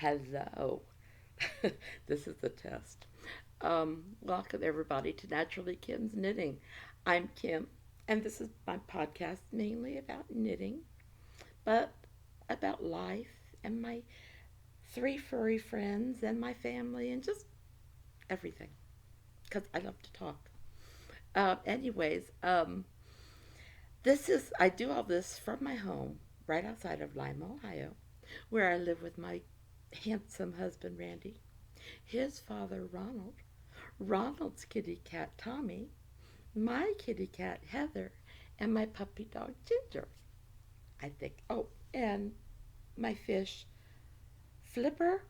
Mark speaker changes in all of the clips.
Speaker 1: Hello. This is the test. Welcome, everybody, to Naturally Kim's Knitting. I'm Kim, and this is my podcast mainly about knitting, but about life and my three furry friends and my family and just everything, because I love to talk. Anyways, I do all this from my home right outside of Lima, Ohio, where I live with my handsome husband, Randy, his father, Ronald, Ronald's kitty cat, Tommy, my kitty cat, Heather, and my puppy dog, Ginger, I think. Oh, and my fish, Flipper,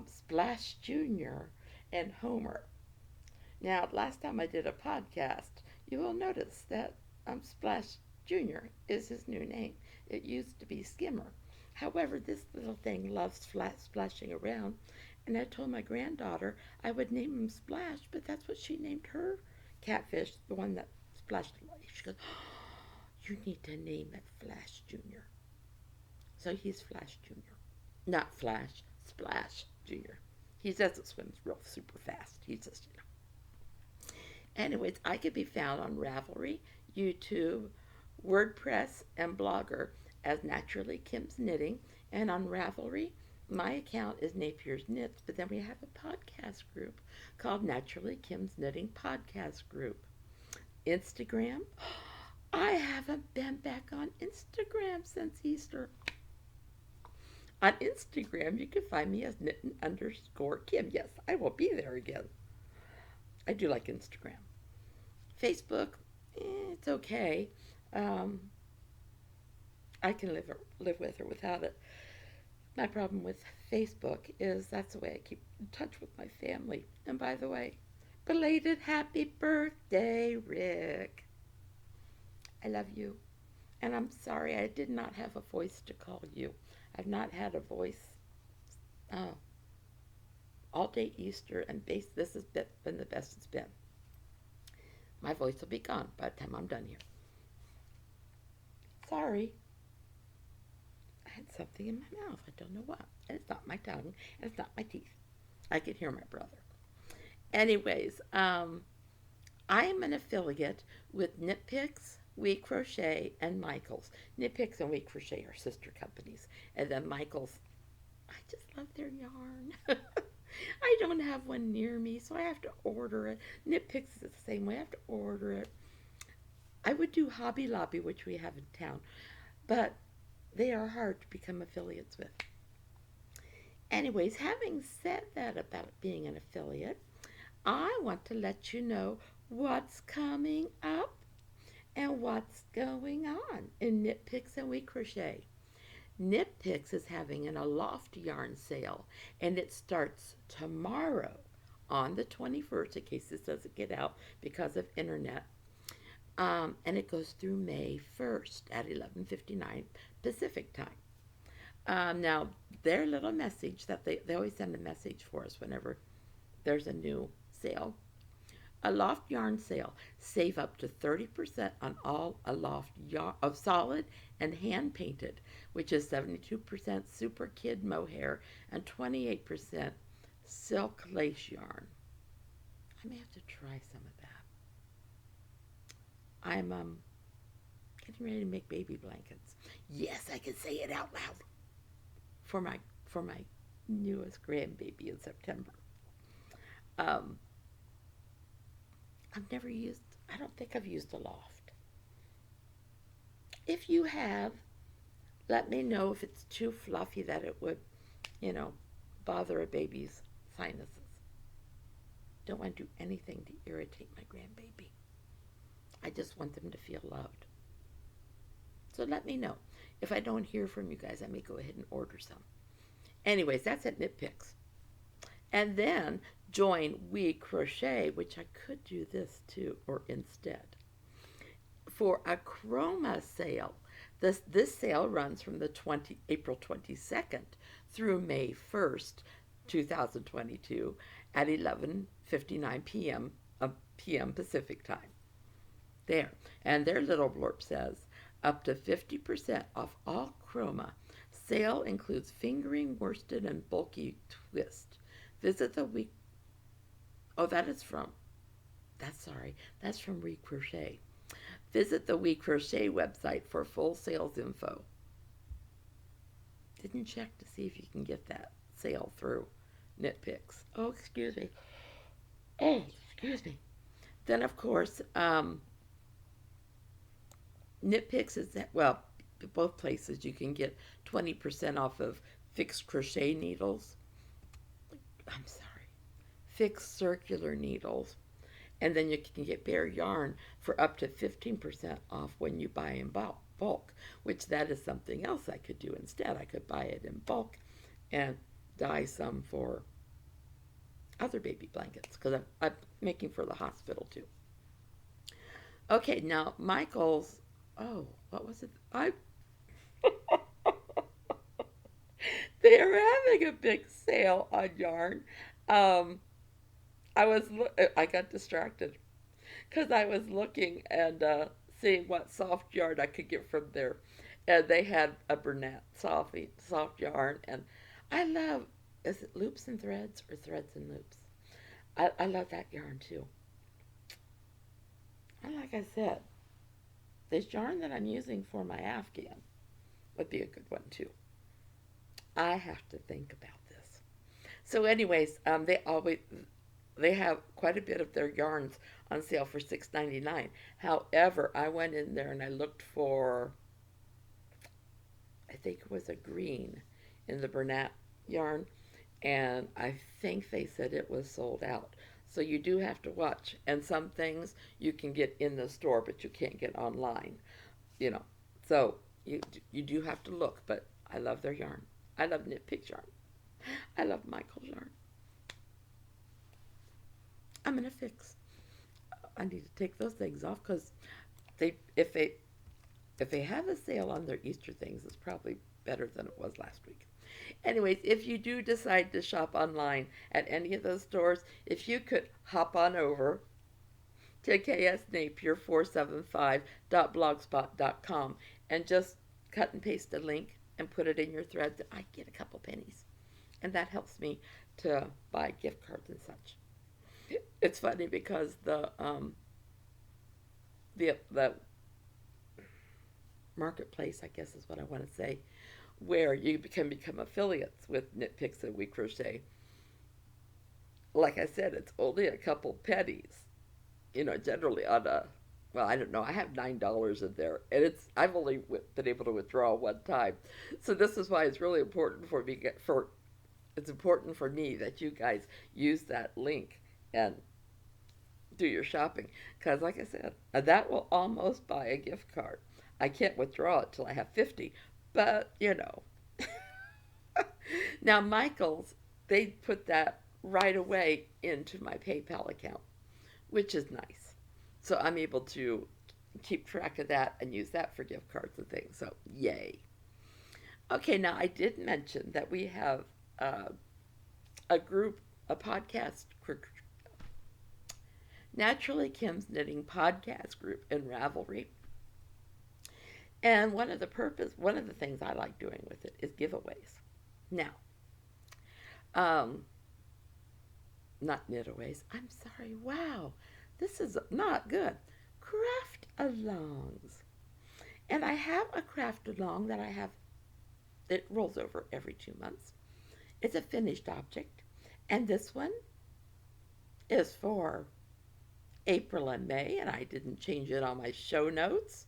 Speaker 1: Splash Jr., and Homer. Now, last time I did a podcast, you will notice that Splash Jr. is his new name. It used to be Skimmer. However, this little thing loves splashing around, and I told my granddaughter I would name him Splash, but that's what she named her catfish, the one that splashed. She goes, oh, you need to name it Flash Jr. So he's Flash Jr. Not Flash, Splash Jr. He doesn't swim real super fast. He's just, Anyways, I could be found on Ravelry, YouTube, WordPress, and Blogger as Naturally Kim's Knitting. And on Ravelry, my account is Napier's Knits, but then we have a podcast group called Naturally Kim's Knitting Podcast Group. Instagram, I haven't been back on Instagram since Easter. On Instagram, you can find me as knitting_Kim. Yes, I will be there again. I do like Instagram. Facebook, it's okay. Um, I can live with or without it. My problem with Facebook is that's the way I keep in touch with my family. And by the way, belated happy birthday, Rick. I love you. And I'm sorry I did not have a voice to call you. I've not had a voice uh, all day Easter, and this has been the best it's been. My voice will be gone by the time I'm done here. Sorry. I had something in my mouth. I don't know what. And it's not my tongue, and it's not my teeth. I can hear my brother. Anyways, I am an affiliate with Knit Picks, WeCrochet, and Michaels. Knit Picks and WeCrochet are sister companies. And then Michaels, I just love their yarn. I don't have one near me, so I have to order it. Knit Picks is the same way. I have to order it. I would do Hobby Lobby, which we have in town, but they are hard to become affiliates with. Anyways, having said that about being an affiliate, I want to let you know what's coming up and what's going on in Knit Picks and WeCrochet. Knit Picks is having an Aloft yarn sale, and it starts tomorrow on the 21st, in case this doesn't get out because of internet. And it goes through May 1st at 11:59 Pacific time. Now, their little message that they always send a message for us whenever there's a new sale. Aloft yarn sale. Save up to 30% on all Aloft yarn of solid and hand painted, which is 72% super kid mohair and 28% silk lace yarn. I may have to try some of that. I'm getting ready to make baby blankets. Yes, I can say it out loud for my newest grandbaby in September. Um, I don't think I've used a loft. If you have, let me know if it's too fluffy that it would, you know, bother a baby's sinuses. Don't want to do anything to irritate my grandbaby. I just want them to feel loved. So let me know. If I don't hear from you guys, I may go ahead and order some. Anyways, that's at Knit Picks. And then join WeCrochet, which I could do this too, or instead, for a Chroma sale. This sale runs from the April 22nd through May 1st, 2022 at 11:59 p.m. Pacific time. And their little blurb says, up to 50% off all Chroma Sale includes fingering, worsted, and bulky twist. Visit the week. Oh, that is from. That's from WeCrochet. Visit the WeCrochet website for full sales info. Didn't check to see if you can get that sale through Knitpicks. Oh, excuse me. Oh, excuse me. Then, of course, Knitpicks is that, well, both places you can get 20% off of fixed crochet needles. I'm sorry, fixed circular needles. And then you can get bare yarn for up to 15% off when you buy in bulk, which that is something else I could do instead. I could buy it in bulk and dye some for other baby blankets because I'm making for the hospital too. Okay, now Michael's. Oh, what was it? They're having a big sale on yarn. Um, I got distracted because I was looking and seeing what soft yarn I could get from there, and they had a Bernat soft yarn, and I love. Is it loops and threads or threads and loops? I love that yarn too. And like I said, this yarn that I'm using for my Afghan would be a good one too. I have to think about this. So, anyways, they have quite a bit of their yarns on sale for $6.99. However, I went in there and I looked for, I think it was a green in the Bernat yarn, and I think they said it was sold out. So you do have to watch. And some things you can get in the store, but you can't get online. You know, so you do have to look. But I love their yarn. I love Knit Pig's yarn. I love Michael's yarn. I'm gonna fix. I need to take those things off because they if they have a sale on their Easter things, it's probably better than it was last week. Anyways, if you do decide to shop online at any of those stores, if you could hop on over to ksnapier475.blogspot.com and just cut and paste a link and put it in your threads, I get a couple pennies. And that helps me to buy gift cards and such. It's funny because the marketplace, I guess is what I want to say, where you can become affiliates with Knit Picks and WeCrochet. Like I said, it's only a couple pennies. You know, generally on a, well, I don't know. I have $9 in there, and I've only been able to withdraw one time. So this is why it's really important for me it's important for me that you guys use that link and do your shopping because, like I said, that will almost buy a gift card. I can't withdraw it till I have 50, but you know. Now, Michael's, they put that right away into my PayPal account, which is nice. So I'm able to keep track of that and use that for gift cards and things. So, yay. Okay, now I did mention that we have a group, a podcast, Naturally Kim's Knitting podcast group in Ravelry. And one of the things I like doing with it is giveaways. Now, um, not knitaways. I'm sorry. Wow, this is not good. Craft alongs. And I have a craft along that I have, it rolls over every 2 months. It's a finished object. And this one is for April and May, and I didn't change it on my show notes.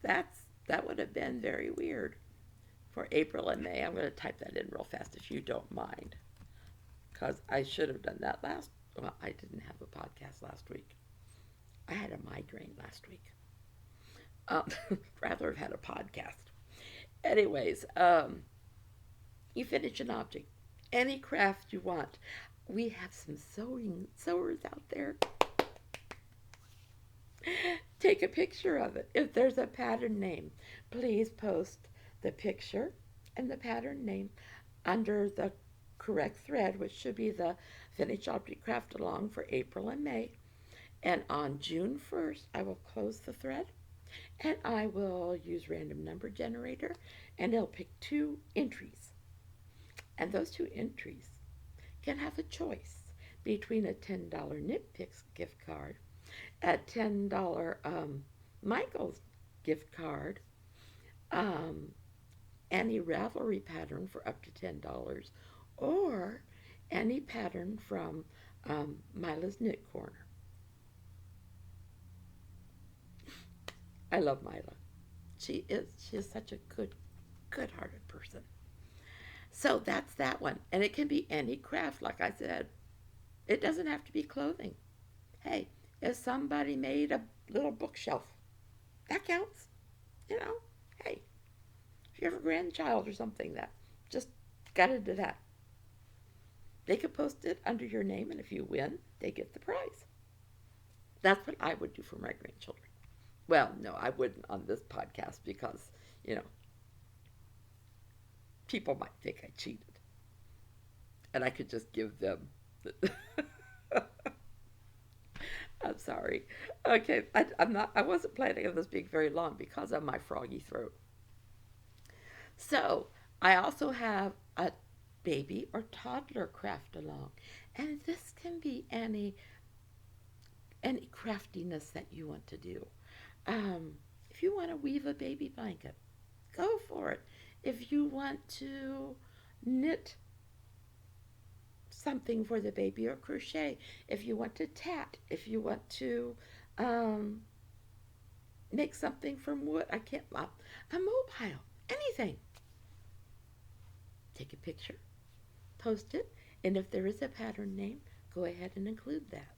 Speaker 1: That would have been very weird. For April and May, I'm going to type that in real fast if you don't mind, because I should have done that last. Well, I didn't have a podcast last week. I had a migraine last week. Rather have had a podcast. Anyways, you finish an object, any craft you want. We have some sewers out there. Take a picture of it. If there's a pattern name, please post the picture and the pattern name under the correct thread, which should be the finished object craft along for April and May. And on June 1st, I will close the thread and I will use random number generator and they'll pick two entries. And those two entries can have a choice between a $10 Knit Picks gift card, a $10 Michael's gift card, um, any Ravelry pattern for up to $10, or any pattern from Mila's Knit Corner. I love Mila. She is such a good-hearted person. So that's that one, and it can be any craft. Like I said, it doesn't have to be clothing. Hey, if somebody made a little bookshelf, that counts. You know, hey, if you have a grandchild or something that just got into that, they could post it under your name, and if you win, they get the prize. That's what I would do for my grandchildren. Well, no, I wouldn't on this podcast because, you know, people might think I cheated. And I could just give them the I'm sorry. Okay, I wasn't planning on this being very long because of my froggy throat. So, I also have a baby or toddler craft along. And this can be any craftiness that you want to do. Um, if you want to weave a baby blanket, go for it. If you want to knit something for the baby or crochet, if you want to tat, if you want to um, make something from wood, a mobile, anything. Take a picture, post it, and if there is a pattern name, go ahead and include that.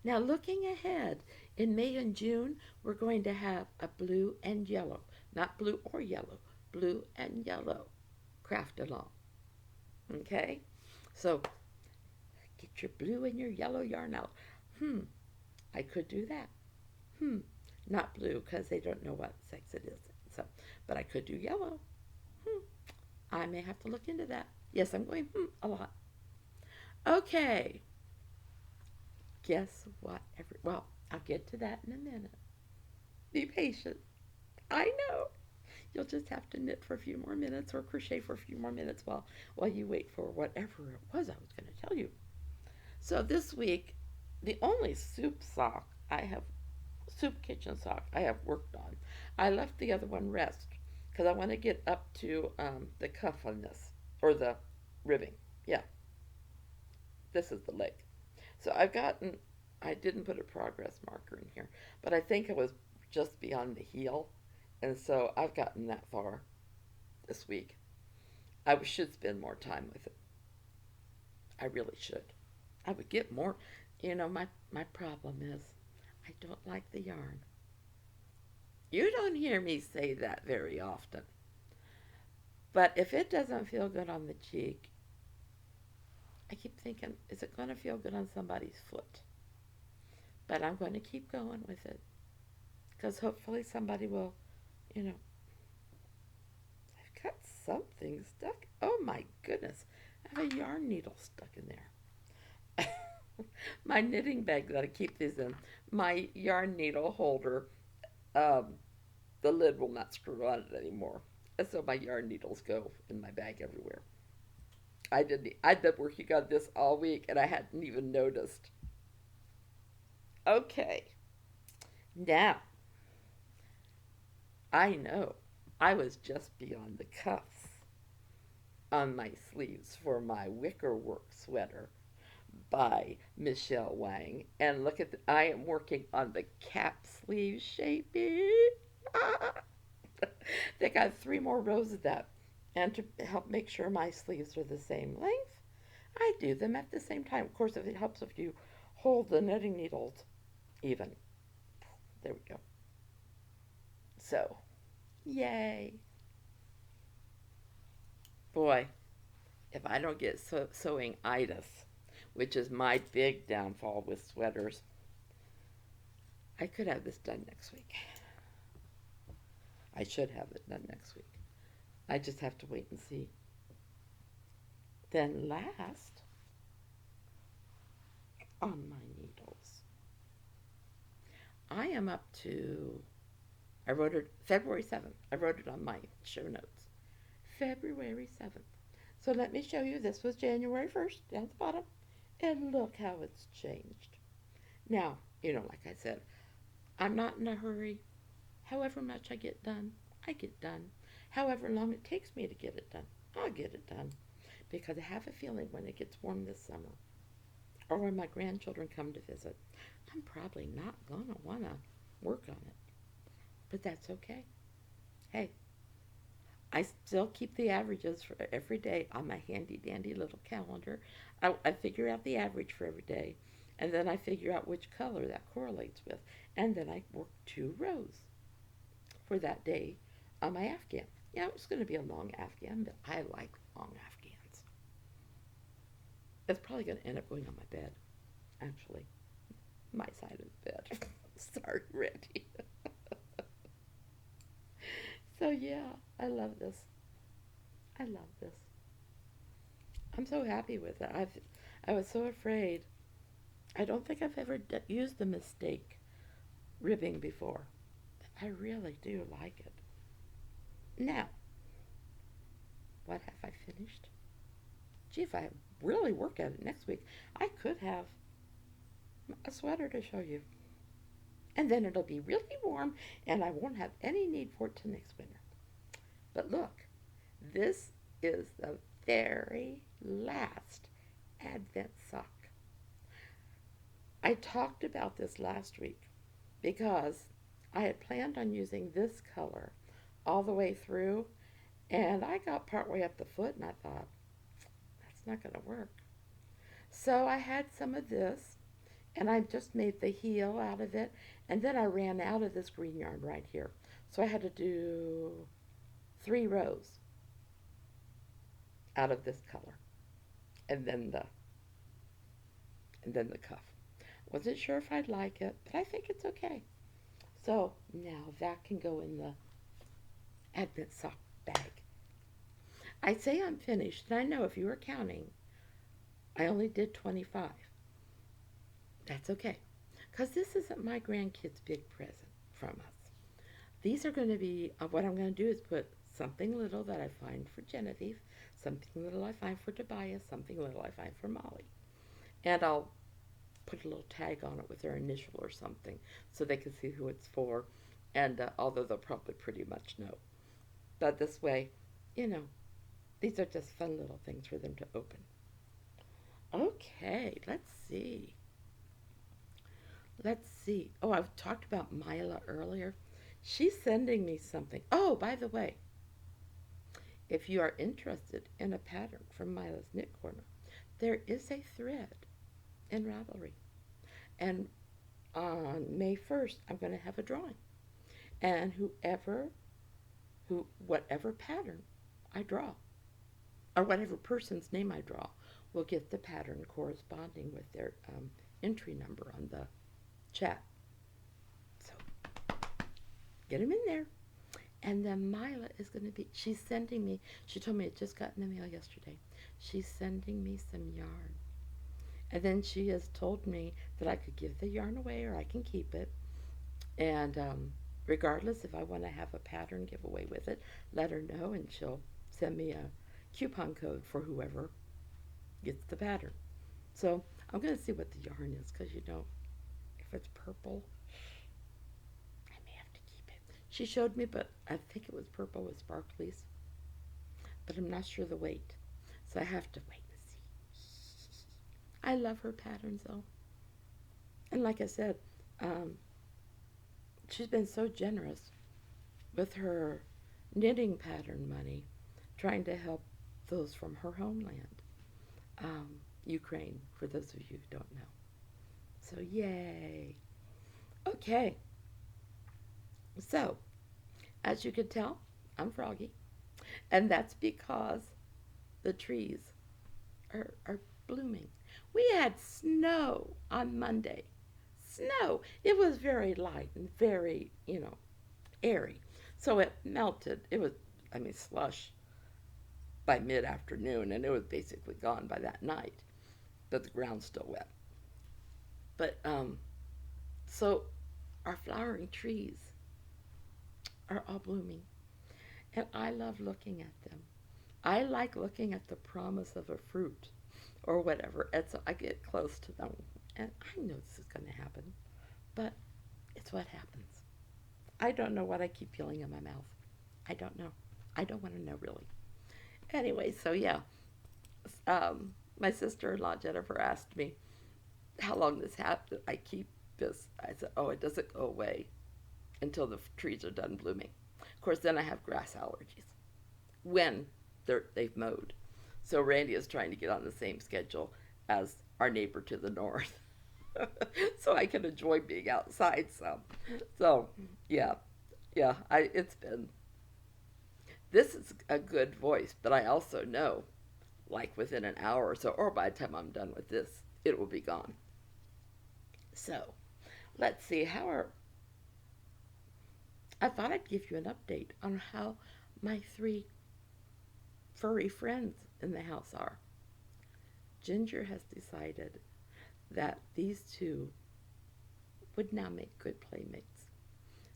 Speaker 1: Now, looking ahead, in May and June, we're going to have a blue and yellow, not blue or yellow, blue and yellow craft along. Okay? So, get your blue and your yellow yarn out. I could do that. Not blue because they don't know what sex it is. So, but I could do yellow. I may have to look into that. Yes, I'm going a lot. Okay. Guess what? Well, I'll get to that in a minute. Be patient. I know. You'll just have to knit for a few more minutes or crochet for a few more minutes while you wait for whatever it was I was going to tell you. So this week, the only soup kitchen sock I have worked on, I left the other one rest because I want to get up to the cuff on this, or the ribbing. Yeah, this is the leg. So I didn't put a progress marker in here, but I think it was just beyond the heel, and so I've gotten that far this week. I should spend more time with it. I really should. I would get more. My problem is I don't like the yarn. You don't hear me say that very often. But if it doesn't feel good on the cheek, I keep thinking, is it going to feel good on somebody's foot? But I'm going to keep going with it because hopefully somebody will, you know, I've got something stuck. Oh my goodness. I have a yarn needle stuck in there. My knitting bag that I keep these in, my yarn needle holder, um, the lid will not screw on it anymore. And so my yarn needles go in my bag everywhere. I've been working on this all week and I hadn't even noticed. Okay. Now, I know I was just beyond the cuffs on my sleeves for my wicker work sweater by Michelle Wang. And look I am working on the cap sleeve shaping. They got 3 more rows of that. And to help make sure my sleeves are the same length, I do them at the same time. Of course, if it helps if you hold the knitting needles even. There we go. So, yay. Boy, if I don't get sewing itis, which is my big downfall with sweaters, I could have this done next week. I should have it done next week. I just have to wait and see. Then last, on my needles, I am up to, I wrote it February 7th. I wrote it on my show notes. February 7th. So let me show you. This was January 1st down at the bottom. And look how it's changed. Now, like I said, I'm not in a hurry. However much I get done, I get done. However long it takes me to get it done, I'll get it done. Because I have a feeling when it gets warm this summer, or when my grandchildren come to visit, I'm probably not going to want to work on it. But that's okay. Hey, I still keep the averages for every day on my handy dandy little calendar. I figure out the average for every day, and then I figure out which color that correlates with, and then I work 2 rows for that day on my Afghan. Yeah, it's going to be a long Afghan, but I like long Afghans. It's probably going to end up going on my bed, actually. My side of the bed. Sorry, Randy. So, yeah, I love this. I love this. I'm so happy with it. I was so afraid. I don't think I've ever used the mistake ribbing before. I really do like it. Now, what have I finished? Gee, if I really work at it next week, I could have a sweater to show you. And then it'll be really warm, and I won't have any need for it till next winter. But look, this is the very last Advent sock. I talked about this last week because I had planned on using this color all the way through, and I got partway up the foot and I thought, that's not going to work. So I had some of this, and I just made the heel out of it, and then I ran out of this green yarn right here. So I had to do 3 rows out of this color, and then the cuff. Wasn't sure if I'd like it, but I think it's okay. So now that can go in the Advent sock bag. I say I'm finished, and I know if you were counting, I only did 25. That's okay, because this isn't my grandkids' big present from us. These are going to be, what I'm going to do is put something little that I find for Genevieve, something little I find for Tobias, something little I find for Molly. And I'll put a little tag on it with their initial or something so they can see who it's for. And although they'll probably pretty much know. But this way, these are just fun little things for them to open. Okay, let's see. Let's see. Oh, I've talked about Mila earlier. She's sending me something. Oh, by the way, if you are interested in a pattern from Mila's Knit Corner, there is a thread in Ravelry. And on May 1st, I'm going to have a drawing. And whatever pattern I draw, or whatever person's name I draw, will get the pattern corresponding with their entry number on the chat. So, get them in there. And then Mila is going to be, she's sending me, she told me it just got in the mail yesterday. She's sending me some yarn. And then she has told me that I could give the yarn away or I can keep it. And regardless, if I want to have a pattern giveaway with it, let her know and she'll send me a coupon code for whoever gets the pattern. So I'm going to see what the yarn is because, if it's purple, I may have to keep it. She showed me, but I think it was purple with sparklies. But I'm not sure the weight. So I have to wait and see. I love her patterns, though. And like I said, she's been so generous with her knitting pattern money, trying to help those from her homeland, Ukraine, for those of you who don't know. So, yay. Okay. So, as you can tell, I'm froggy. And that's because the trees are blooming. We had snow on Monday. Snow. It was very light and very, airy. So it melted. It was, slush by mid-afternoon, and it was basically gone by that night. But the ground's still wet. But, so our flowering trees are all blooming. And I love looking at them. I like looking at the promise of a fruit or whatever, and so I get close to them, and I know this is going to happen, but it's what happens. I don't know what I keep feeling in my mouth. I don't know. I don't want to know really. Anyway, so yeah, my sister-in-law Jennifer asked me how long this happened. I keep this. I said, oh, it doesn't go away until the trees are done blooming. Of course, then I have grass allergies when they've mowed. So Randy is trying to get on the same schedule as our neighbor to the north. So I can enjoy being outside some. So yeah, yeah. It's been, this is a good voice, but I also know, like within an hour or so, or by the time I'm done with this, it will be gone. So let's see how are. I thought I'd give you an update on how my three furry friends in the house are. Ginger has decided that these two would now make good playmates.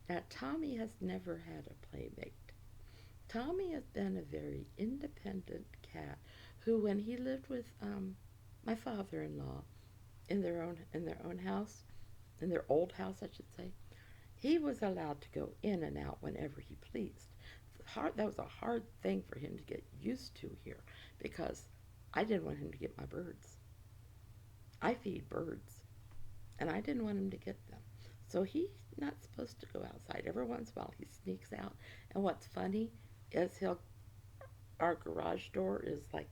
Speaker 1: Now, Tommy has never had a playmate. Tommy has been a very independent cat who, when he lived with my father-in-law in their own house, in their old house, I should say, he was allowed to go in and out whenever he pleased. That was a hard thing for him to get used to here because I didn't want him to get my birds. I feed birds, and I didn't want him to get them. So he's not supposed to go outside. Every once in a while, he sneaks out. And what's funny is our garage door is like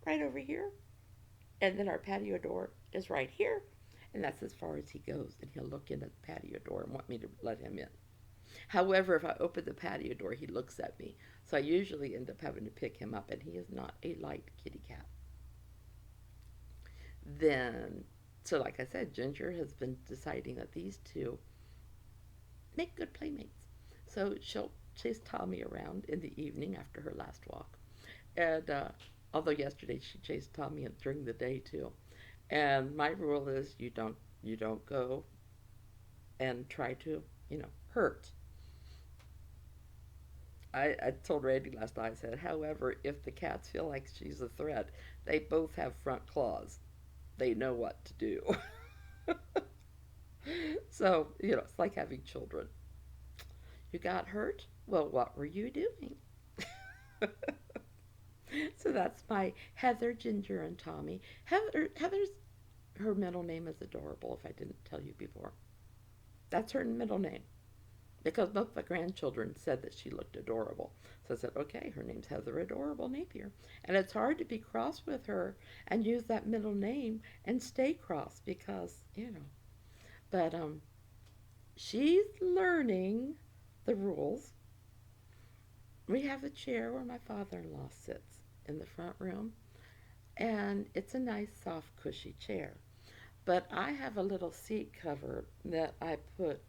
Speaker 1: right over here, and then our patio door is right here, and that's as far as he goes. And he'll look in at the patio door and want me to let him in. However, if I open the patio door, he looks at me. So I usually end up having to pick him up, and he is not a light kitty cat. Then, so like I said, Ginger has been deciding that these two make good playmates. So she'll chase Tommy around in the evening after her last walk. And although yesterday she chased Tommy during the day too. And my rule is you don't go and try to, hurt. I told Randy last night, I said, however, if the cats feel like she's a threat, they both have front claws. They know what to do. So, it's like having children. You got hurt? Well, what were you doing? So that's my Heather, Ginger, and Tommy. Heather's, her middle name is adorable, if I didn't tell you before. That's her middle name. Because both my grandchildren said that she looked adorable. So I said, okay, her name's Heather Adorable Napier. And it's hard to be cross with her and use that middle name and stay cross because, But she's learning the rules. We have a chair where my father-in-law sits in the front room, and it's a nice, soft, cushy chair. But I have a little seat cover that I put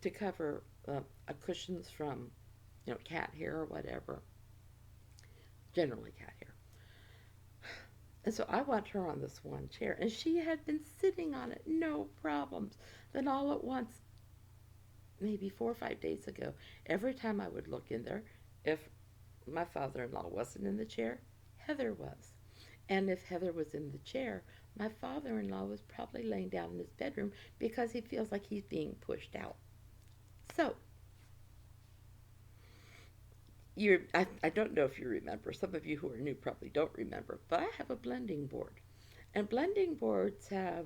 Speaker 1: to cover cushions from, cat hair or whatever, generally cat hair. And so I want her on this one chair, and she had been sitting on it, no problems. Then all at once, maybe 4 or 5 days ago, every time I would look in there, if my father-in-law wasn't in the chair, Heather was. And if Heather was in the chair, my father-in-law was probably laying down in his bedroom because he feels like he's being pushed out. So, I don't know if you remember. Some of you who are new probably don't remember, but I have a blending board. And blending boards have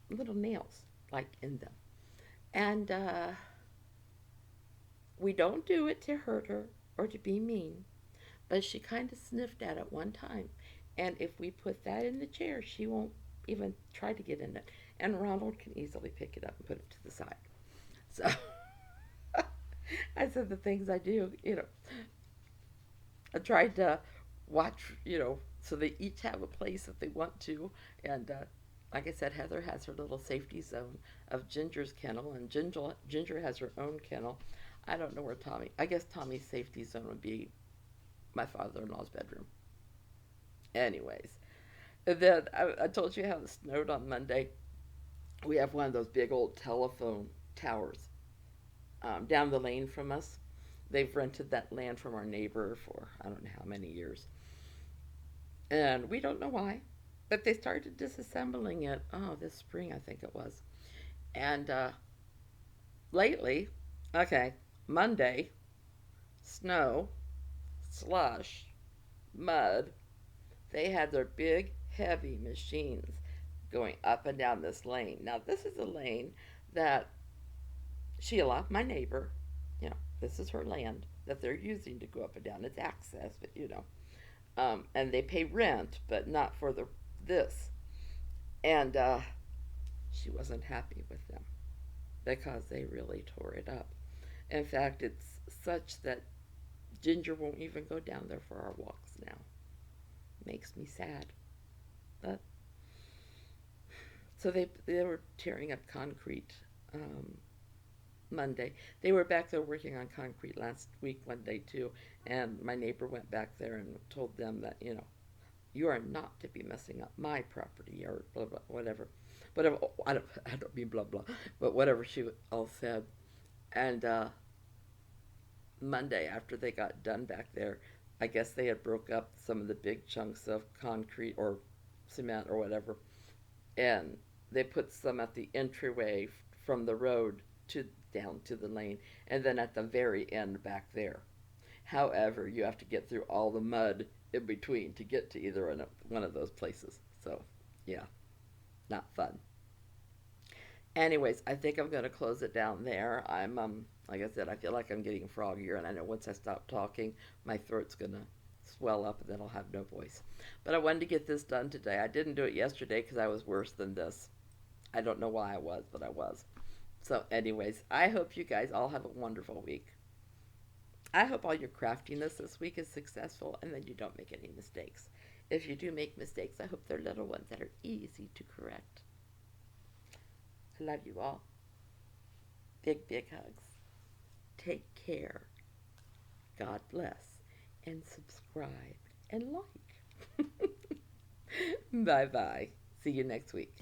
Speaker 1: little nails, like, in them. And we don't do it to hurt her or to be mean, but she kind of sniffed at it one time. And if we put that in the chair, she won't even try to get in it. And Ronald can easily pick it up and put it to the side. So I said the things I do, I tried to watch, so they each have a place that they want to. And like I said, Heather has her little safety zone of Ginger's kennel, and Ginger has her own kennel. I don't know where I guess Tommy's safety zone would be my father-in-law's bedroom. Anyways, and then I told you how it snowed on Monday. We have one of those big old telephone towers down the lane from us. They've rented that land from our neighbor for I don't know how many years. And we don't know why. But they started disassembling it, oh, this spring, I think it was. And lately, okay, Monday, snow, slush, mud. They had their big, heavy machines going up and down this lane. Now, this is a lane that Sheila, my neighbor, you know, this is her land that they're using to go up and down. It's access, but you know, and they pay rent, but not for the this. And she wasn't happy with them because they really tore it up. In fact, it's such that Ginger won't even go down there for our walks now. Makes me sad. But so they were tearing up concrete Monday. They were back there working on concrete last week one day too, and my neighbor went back there and told them that you are not to be messing up my property or blah blah whatever. I don't mean blah blah, but whatever she all said. And Monday after they got done back there, I guess they had broke up some of the big chunks of concrete or cement or whatever, and they put some at the entryway from the road to down to the lane, and then at the very end back there. However, you have to get through all the mud in between to get to either one of those places. So, yeah, not fun. Anyways, I think I'm going to close it down there. I'm like I said, I feel like I'm getting froggier, and I know once I stop talking, my throat's going to swell up and then I'll have no voice. But I wanted to get this done today. I didn't do it yesterday because I was worse than this. I don't know why I was, but I was. So, anyways, I hope you guys all have a wonderful week. I hope all your craftiness this week is successful and that you don't make any mistakes. If you do make mistakes, I hope they're little ones that are easy to correct. I love you all. Big, big hugs. Take care. God bless. And subscribe and like. Bye bye. See you next week.